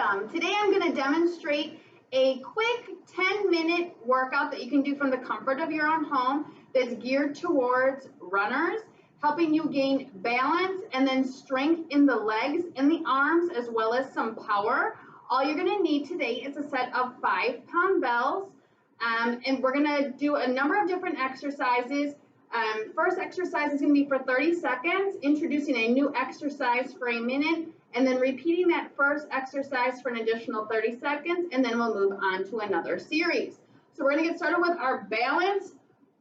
welcome. Today I'm going to demonstrate a quick 10-minute workout that you can do from the comfort of your own home that's geared towards runners, helping you gain balance and then strength in the legs and the arms as well as some power. All you're going to need today is a set of 5-pound bells, and we're going to do a number of different exercises. First exercise is going to be for 30 seconds, introducing a new exercise for a minute, and then repeating that first exercise for an additional 30 seconds, and then we'll move on to another series. So we're going to get started with our balance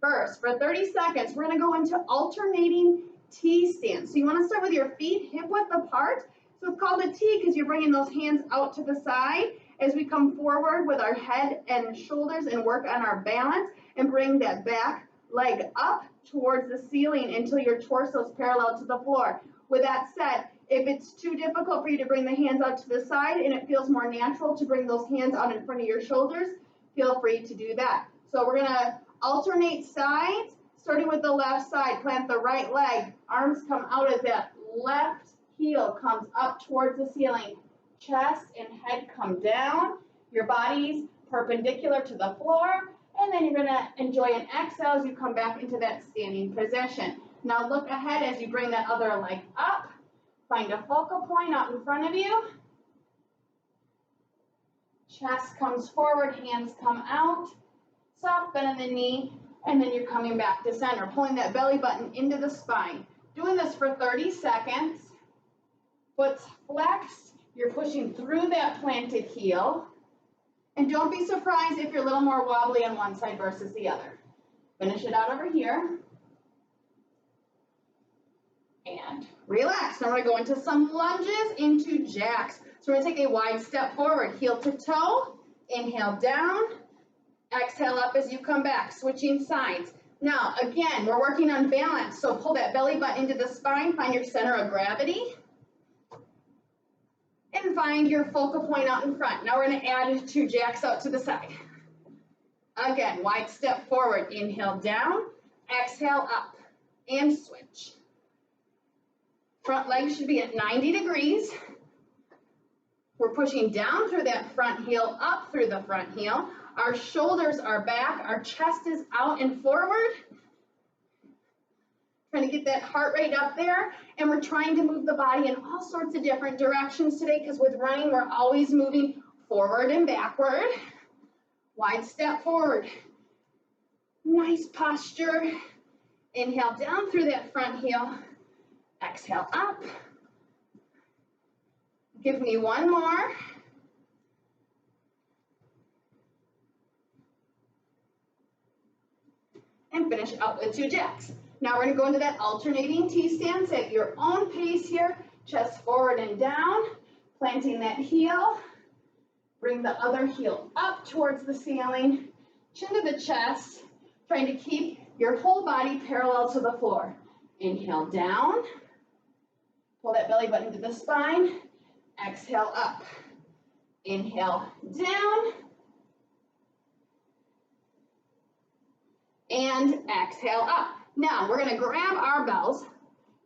first. For 30 seconds, we're going to go into alternating T-stance. So you want to start with your feet hip width apart. So it's called a T because you're bringing those hands out to the side as we come forward with our head and shoulders and work on our balance and bring that back leg up towards the ceiling until your torso is parallel to the floor. With that said, if it's too difficult for you to bring the hands out to the side and it feels more natural to bring those hands out in front of your shoulders, feel free to do that. So we're going to alternate sides, starting with the left side. Plant the right leg. Arms come out as that left heel comes up towards the ceiling. Chest and head come down. Your body's perpendicular to the floor. And then you're going to enjoy an exhale as you come back into that standing position. Now look ahead as you bring that other leg up. Find a focal point out in front of you. Chest comes forward, hands come out. Soft bend in the knee, and then you're coming back to center, pulling that belly button into the spine. Doing this for 30 seconds. Foot's flexed. You're pushing through that planted heel. And don't be surprised if you're a little more wobbly on one side versus the other. Finish it out over here. And relax. Now we're going to go into some lunges into jacks. So we're going to take a wide step forward, heel to toe. Inhale down. Exhale up as you come back, switching sides. Now, again, we're working on balance. So pull that belly button into the spine. Find your center of gravity. And find your focal point out in front. Now we're going to add 2 jacks out to the side. Again, wide step forward. Inhale down. Exhale up. And switch. Front leg should be at 90 degrees. We're pushing down through that front heel, up through the front heel. Our shoulders are back. Our chest is out and forward. Trying to get that heart rate up there. And we're trying to move the body in all sorts of different directions today because with running, we're always moving forward and backward. Wide step forward. Nice posture. Inhale down through that front heel. Exhale up. Give me one more. And finish out with 2 jacks. Now we're going to go into that alternating T-stance at your own pace here. Chest forward and down. Planting that heel. Bring the other heel up towards the ceiling. Chin to the chest. Trying to keep your whole body parallel to the floor. Inhale down. Pull that belly button to the spine. Exhale up. Inhale down. And exhale up. Now we're going to grab our bells.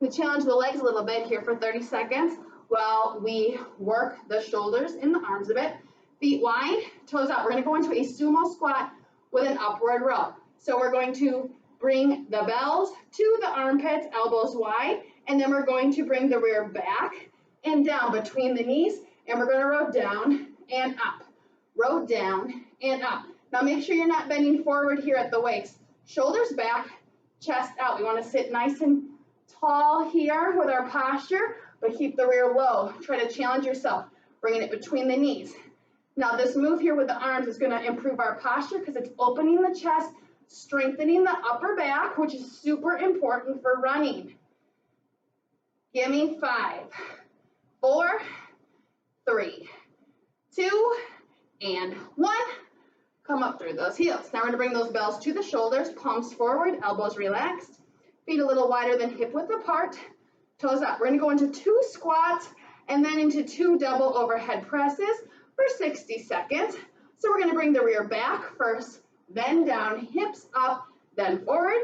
We challenge the legs a little bit here for 30 seconds while we work the shoulders and the arms a bit. Feet wide, toes out. We're going to go into a sumo squat with an upward row. So we're going to bring the bells to the armpits, elbows wide, and then we're going to bring the rear back and down between the knees, and we're going to row down and up. Row down and up. Now make sure you're not bending forward here at the waist. Shoulders back, chest out. We want to sit nice and tall here with our posture, but keep the rear low. Try to challenge yourself, bringing it between the knees. Now this move here with the arms is going to improve our posture because it's opening the chest, strengthening the upper back, which is super important for running. Give me 5, 4, 3, 2, and 1. Come up through those heels. Now we're going to bring those bells to the shoulders, palms forward, elbows relaxed, feet a little wider than hip width apart, toes up. We're going to go into 2 squats and then into 2 double overhead presses for 60 seconds. So we're going to bring the rear back first, then down, hips up, then forward,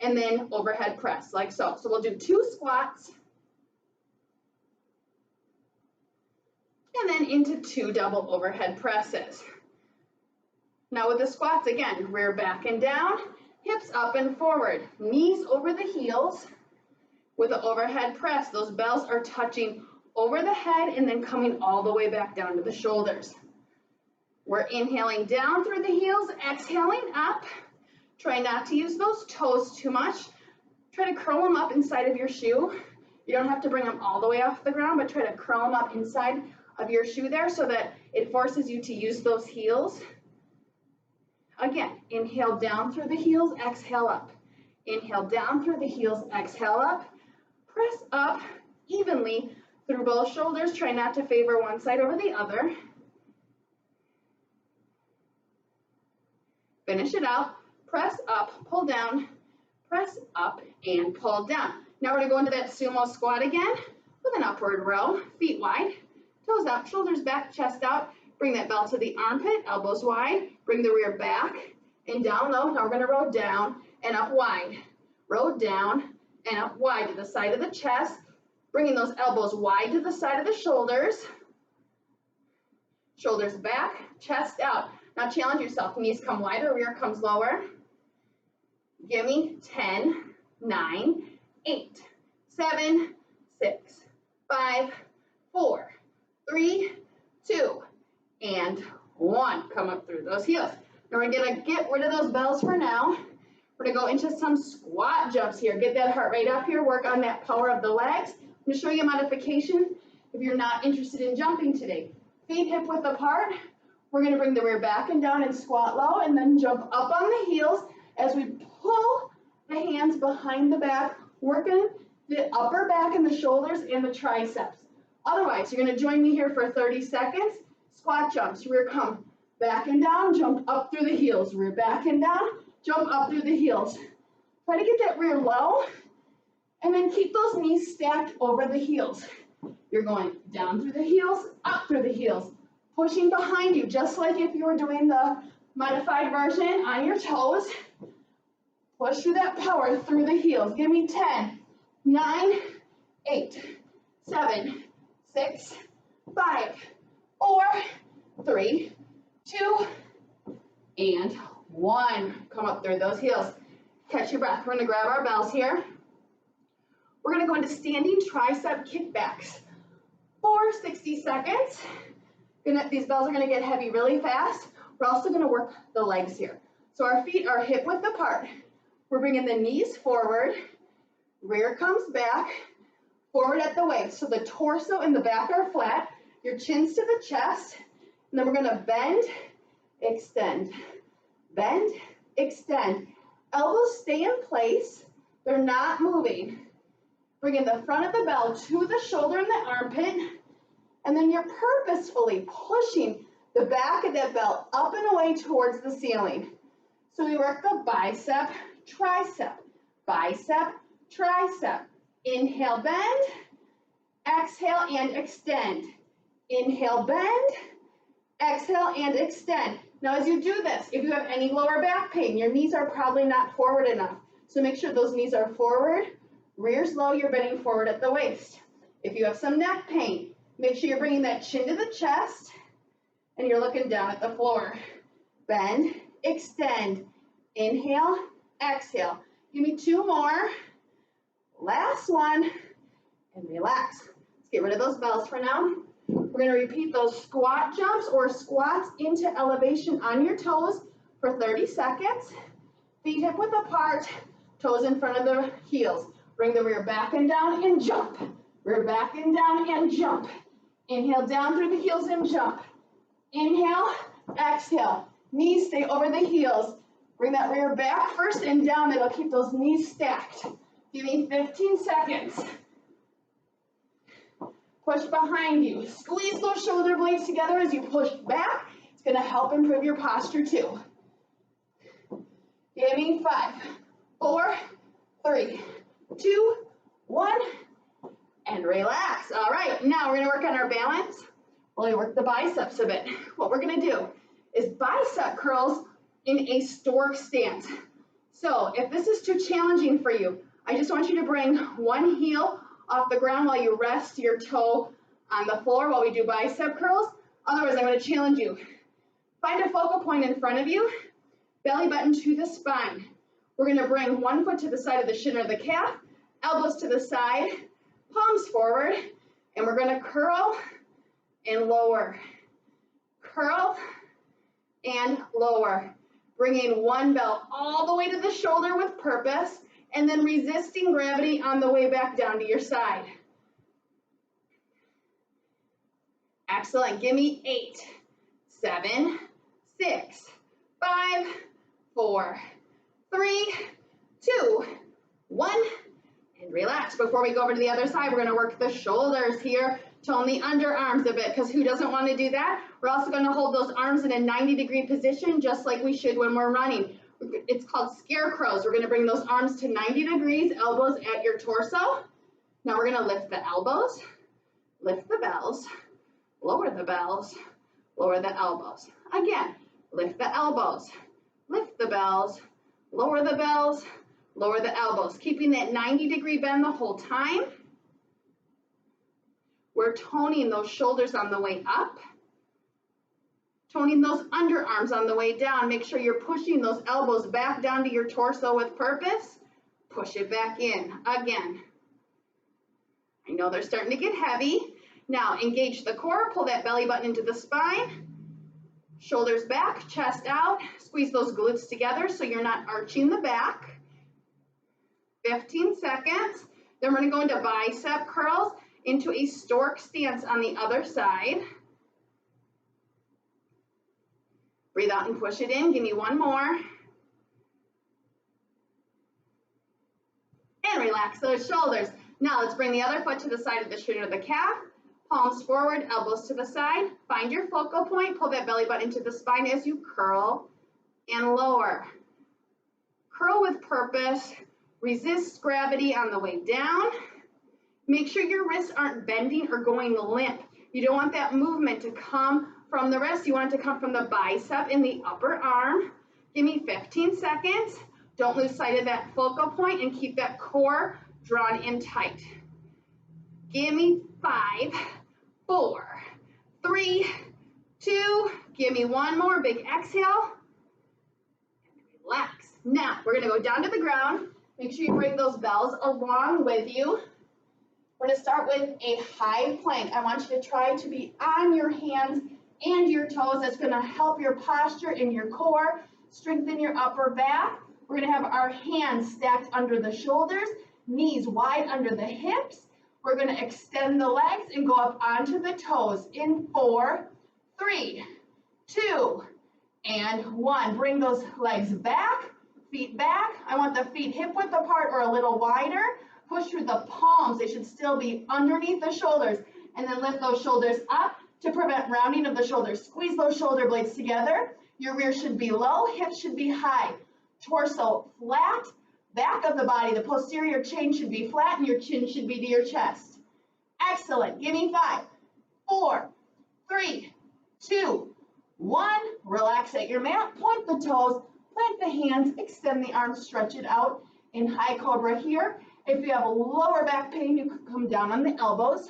and then overhead press like so. So we'll do 2 squats and then into 2 double overhead presses. Now with the squats, again, rear back and down, hips up and forward, knees over the heels. With the overhead press, those bells are touching over the head and then coming all the way back down to the shoulders. We're inhaling down through the heels, exhaling up. Try not to use those toes too much. Try to curl them up inside of your shoe. You don't have to bring them all the way off the ground, but try to curl them up inside of your shoe there so that it forces you to use those heels. Again, inhale down through the heels, exhale up. Inhale down through the heels, exhale up. Press up evenly through both shoulders. Try not to favor one side over the other. Finish it out. Press up, pull down, press up, and pull down. Now we're going to go into that sumo squat again with an upward row, feet wide, toes up, shoulders back, chest out. Bring that bell to the armpit, elbows wide. Bring the rear back and down low. Now we're going to row down and up wide. Row down and up wide to the side of the chest. Bringing those elbows wide to the side of the shoulders. Shoulders back, chest out. Now challenge yourself. Knees come wider, rear comes lower. Give me 10, 9, 8, 7, 6, 5, 4, 3, 2, and 1. Come up through those heels. Now we're going to get rid of those bells for now. We're going to go into some squat jumps here. Get that heart rate up here. Work on that power of the legs. I'm going to show you a modification if you're not interested in jumping today. Feet hip width apart. We're going to bring the rear back and down and squat low and then jump up on the heels as we pull the hands behind the back, working the upper back and the shoulders and the triceps. Otherwise, you're going to join me here for 30 seconds. Squat jumps. Rear come back and down, jump up through the heels. Rear back and down, jump up through the heels. Try to get that rear low and then keep those knees stacked over the heels. You're going down through the heels, up through the heels, pushing behind you, just like if you were doing the modified version on your toes. Push through that power through the heels. Give me 10, 9, 8, 7, 6, 5, 4, 3, 2, and 1. Come up through those heels. Catch your breath. We're going to grab our bells here. We're going to go into standing tricep kickbacks for 60 seconds. These bells are going to get heavy really fast. We're also going to work the legs here. So our feet are hip width apart. We're bringing the knees forward. Rear comes back. Forward at the waist. So the torso and the back are flat. Your chin's to the chest. And then we're going to bend, extend. Bend, extend. Elbows stay in place. They're not moving. Bringing the front of the bell to the shoulder and the armpit. And then you're purposefully pushing the back of that bell up and away towards the ceiling. So we work the bicep, tricep, bicep, tricep. Inhale, bend. Exhale and extend. Inhale, bend. Exhale and extend. Now as you do this, if you have any lower back pain, your knees are probably not forward enough. So make sure those knees are forward. Rear's low, you're bending forward at the waist. If you have some neck pain, make sure you're bringing that chin to the chest and you're looking down at the floor. Bend, extend, inhale, exhale. Give me 2 more. Last one, and relax. Let's get rid of those bells for now. We're going to repeat those squat jumps or squats into elevation on your toes for 30 seconds. Feet hip width apart, toes in front of the heels. Bring the rear back and down and jump. Rear back and down and jump. Inhale down through the heels and jump. Inhale, exhale. Knees stay over the heels. Bring that rear back first and down. It'll keep those knees stacked. Give me 15 seconds. Push behind you. Squeeze those shoulder blades together as you push back. It's going to help improve your posture too. Give me 5, 4, 3, 2, 1, and relax. All right, now we're going to work on our balance. We'll work the biceps a bit. What we're going to do is bicep curls in a stork stance. So if this is too challenging for you, I just want you to bring one heel off the ground while you rest your toe on the floor while we do bicep curls. Otherwise, I'm going to challenge you. Find a focal point in front of you, belly button to the spine. We're going to bring one foot to the side of the shin or the calf, elbows to the side, palms forward, and we're going to curl and lower. Curl and lower. Bringing one bell all the way to the shoulder with purpose, and then resisting gravity on the way back down to your side. Excellent. Give me 8, 7, 6, 5, 4, 3, 2, 1, and relax. Before we go over to the other side, we're going to work the shoulders here, tone the underarms a bit, because who doesn't want to do that? We're also going to hold those arms in a 90-degree position, just like we should when we're running. It's called Scarecrows. We're going to bring those arms to 90 degrees, elbows at your torso. Now we're going to lift the elbows, lift the bells, lower the bells, lower the elbows. Again, lift the elbows, lift the bells, lower the bells, lower the elbows. Keeping that 90-degree bend the whole time. We're toning those shoulders on the way up, toning those underarms on the way down. Make sure you're pushing those elbows back down to your torso with purpose. Push it back in again. I know they're starting to get heavy. Now engage the core, pull that belly button into the spine, shoulders back, chest out, squeeze those glutes together so you're not arching the back. 15 seconds. Then we're going to go into bicep curls, into a stork stance on the other side. Breathe out and push it in. Give me one more. And relax those shoulders. Now let's bring the other foot to the side of the shin or the calf. Palms forward, elbows to the side. Find your focal point. Pull that belly button into the spine as you curl and lower. Curl with purpose. Resist gravity on the way down. Make sure your wrists aren't bending or going limp. You don't want that movement to come from the wrist. You want it to come from the bicep in the upper arm. Give me 15 seconds. Don't lose sight of that focal point and keep that core drawn in tight. Give me 5, 4, 3, 2. Give me one more big exhale. Relax. Now we're going to go down to the ground. Make sure you bring those bells along with you. We're going to start with a high plank. I want you to try to be on your hands and your toes. That's going to help your posture and your core, strengthen your upper back. We're going to have our hands stacked under the shoulders, knees wide under the hips. We're going to extend the legs and go up onto the toes in 4, 3, 2, and 1. Bring those legs back, feet back. I want the feet hip width apart or a little wider. Push through the palms. They should still be underneath the shoulders. And then lift those shoulders up to prevent rounding of the shoulders. Squeeze those shoulder blades together. Your rear should be low, hips should be high. Torso flat, back of the body. The posterior chain should be flat and your chin should be to your chest. Excellent. Give me 5, 4, 3, 2, 1. Relax at your mat. Point the toes, plant the hands, extend the arms, stretch it out in high cobra here. If you have a lower back pain, you can come down on the elbows.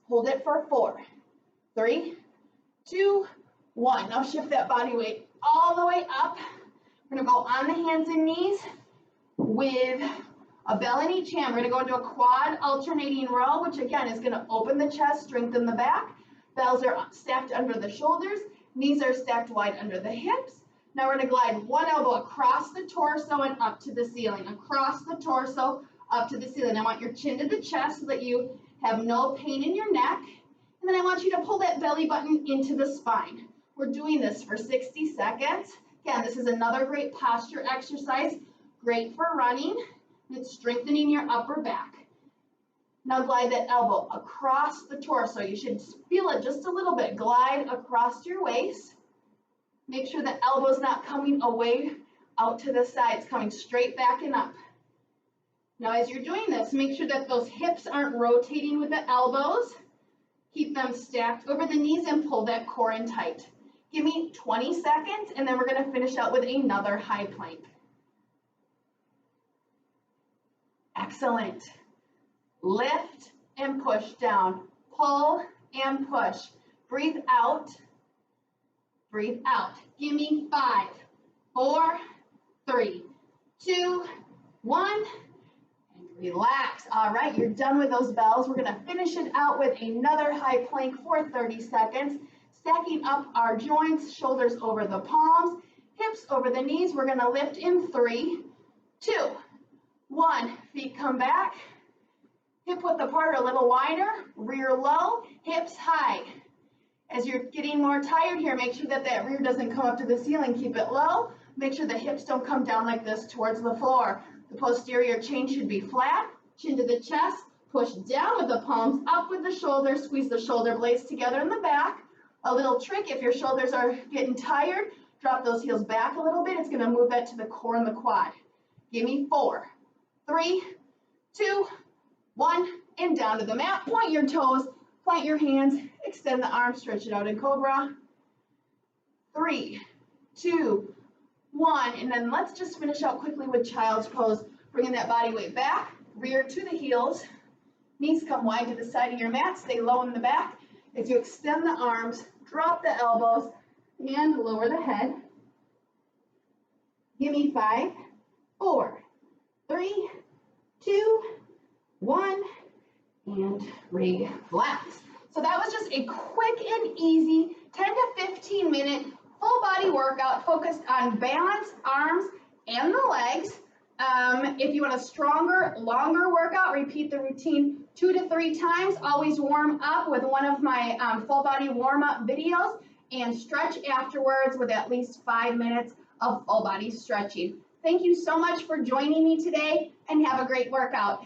Hold it for 4, 3, 2, 1. Now shift that body weight all the way up. We're going to go on the hands and knees with a bell in each hand. We're going to go into a quad alternating row, which again is going to open the chest, strengthen the back. Bells are stacked under the shoulders. Knees are stacked wide under the hips. Now we're going to glide one elbow across the torso and up to the ceiling. Across the torso, up to the ceiling. I want your chin to the chest so that you have no pain in your neck. And then I want you to pull that belly button into the spine. We're doing this for 60 seconds. Again, this is another great posture exercise, great for running. It's strengthening your upper back. Now glide that elbow across the torso. You should feel it just a little bit. Glide across your waist. Make sure the elbow's not coming away out to the sides, coming straight back and up. Now as you're doing this, make sure that those hips aren't rotating with the elbows. Keep them stacked over the knees and pull that core in tight. Give me 20 seconds and then we're going to finish out with another high plank. Excellent. Lift and push down. Pull and push. Breathe out. Breathe out. Give me 5, 4, 3, 2, 1. And relax. All right, you're done with those bells. We're going to finish it out with another high plank for 30 seconds. Stacking up our joints, shoulders over the palms, hips over the knees. We're going to lift in 3, 2, 1. Feet come back. Hip width apart, a little wider. Rear low, hips high. As you're getting more tired here, make sure that that rear doesn't come up to the ceiling. Keep it low. Make sure the hips don't come down like this towards the floor. The posterior chain should be flat. Chin to the chest. Push down with the palms, up with the shoulders. Squeeze the shoulder blades together in the back. A little trick, if your shoulders are getting tired, drop those heels back a little bit. It's going to move that to the core and the quad. Give me 4, 3, 2, 1, and down to the mat. Point your toes, plant your hands, extend the arms, stretch it out in cobra. 3, 2, 1, and then let's just finish out quickly with child's pose. Bringing that body weight back, rear to the heels. Knees come wide to the side of your mat, stay low in the back. As you extend the arms, drop the elbows, and lower the head. Give me 5, 4, 3, 2, 1, and relax. So that was just a quick and easy 10 to 15 minute full body workout focused on balance, arms, and the legs. If you want a stronger, longer workout, repeat the routine 2 to 3 times. Always warm up with one of my full body warm up videos and stretch afterwards with at least 5 minutes of full body stretching. Thank you so much for joining me today and have a great workout.